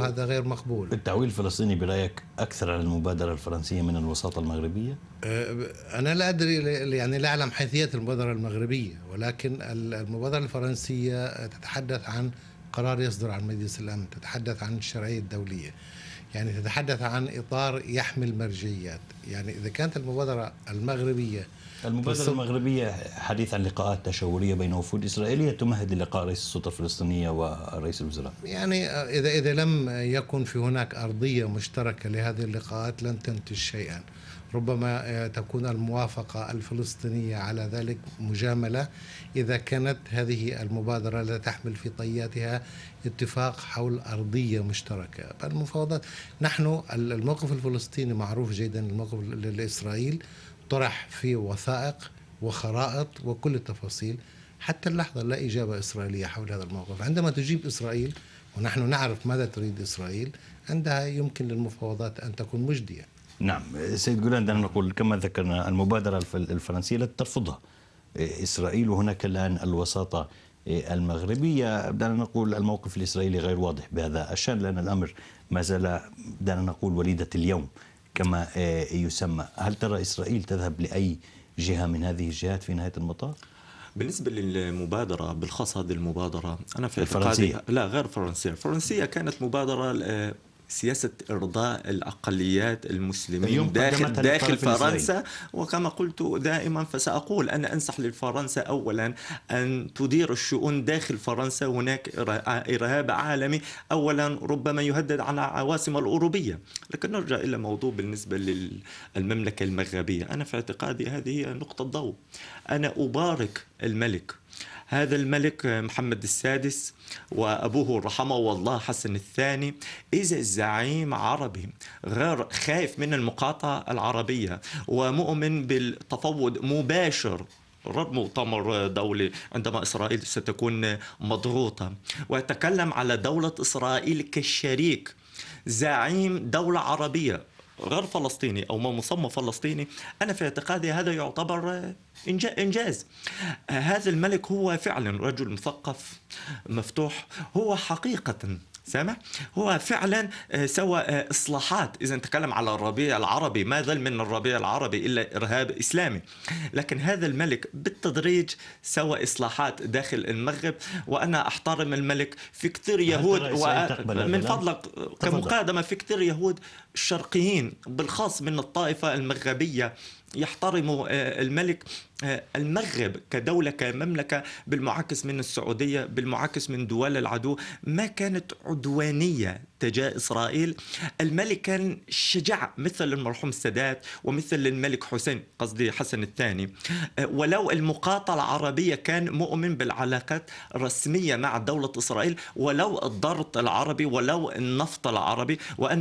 وهذا غير مقبول. التعويل الفلسطيني برأيك أكثر على المبادرة الفرنسية من الوساطة المغربية؟ أنا لا أدري، يعني لا أعلم حيثية المبادرة المغربية، ولكن المبادرة الفرنسية تتحدث عن قرار يصدر عن مجلس الأمن، تتحدث عن الشرعية الدولية، يعني تتحدث عن إطار يحمل مرجعيات. يعني إذا كانت المبادرة المغربية حديث عن لقاءات تشاورية بين وفود إسرائيلية تمهد للقاء رئيس السلطة الفلسطينية ورئيس الوزراء. يعني إذا لم يكن في هناك أرضية مشتركة لهذه اللقاءات لن تنتج شيئا. ربما تكون الموافقة الفلسطينية على ذلك مجاملة إذا كانت هذه المبادرة لا تحمل في طياتها اتفاق حول أرضية مشتركة. المفاوضات، نحن الموقف الفلسطيني معروف جيدا، الموقف لإسرائيل طرح في وثائق وخرائط وكل التفاصيل. حتى اللحظة لا إجابة إسرائيلية حول هذا الموقف. عندما تجيب إسرائيل ونحن نعرف ماذا تريد إسرائيل، عندها يمكن للمفاوضات أن تكون مجدية. نعم سيد جولان، دعنا نقول كما ذكرنا المبادرة الفرنسية التي ترفضها إسرائيل، وهناك الآن الوساطة المغربية. دعنا نقول الموقف الإسرائيلي غير واضح بهذا الشأن، لأن الأمر ما زال دعنا نقول وليدة اليوم كما يسمى. هل ترى إسرائيل تذهب لأي جهة من هذه الجهات في نهاية المطاف؟ بالنسبة للمبادرة بالخاص، هذه المبادرة أنا في اعتقادي لا غير فرنسية. الفرنسية كانت مبادرة سياسة إرضاء الأقليات المسلمين داخل فرنسا، وكما قلت دائما فسأقول أنا أنصح لفرنسا أولا أن تدير الشؤون داخل فرنسا. هناك إرهاب عالمي أولا ربما يهدد على العواصم الأوروبية. لكن نرجع إلى موضوع بالنسبة للمملكة المغربية. أنا في اعتقادي هذه هي نقطة ضوء. أنا أبارك الملك، هذا الملك محمد السادس وأبوه رحمه والله حسن الثاني. إذا الزعيم عربي غير خايف من المقاطعة العربية ومؤمن بالتفاوض مباشر رد مؤتمر دولي عندما إسرائيل ستكون مضغوطة، ويتكلم على دولة إسرائيل كشريك، زعيم دولة عربية غير فلسطيني أو ما مسمى فلسطيني، أنا في اعتقادي هذا يعتبر إنجاز. هذا الملك هو فعلا رجل مثقف مفتوح، هو حقيقة سامع، هو فعلا سوى إصلاحات. إذا نتكلم على الربيع العربي، ما ظل من الربيع العربي إلا إرهاب إسلامي، لكن هذا الملك بالتدريج سوى إصلاحات داخل المغرب. وأنا أحترم الملك في كثير يهود، من فضلك كمقادمة في كثير يهود الشرقيين بالخاص من الطائفة المغربية يحترموا الملك. المغرب كدولة كمملكة بالمعاكس من السعودية، بالمعاكس من دول العدو، ما كانت عدوانية تجاه إسرائيل. الملك كان شجاع مثل المرحوم السادات ومثل الملك حسين، قصدي حسن الثاني. ولو المقاطعة العربية كان مؤمن بالعلاقات الرسمية مع دولة إسرائيل، ولو الضغط العربي، ولو النفط العربي. وأن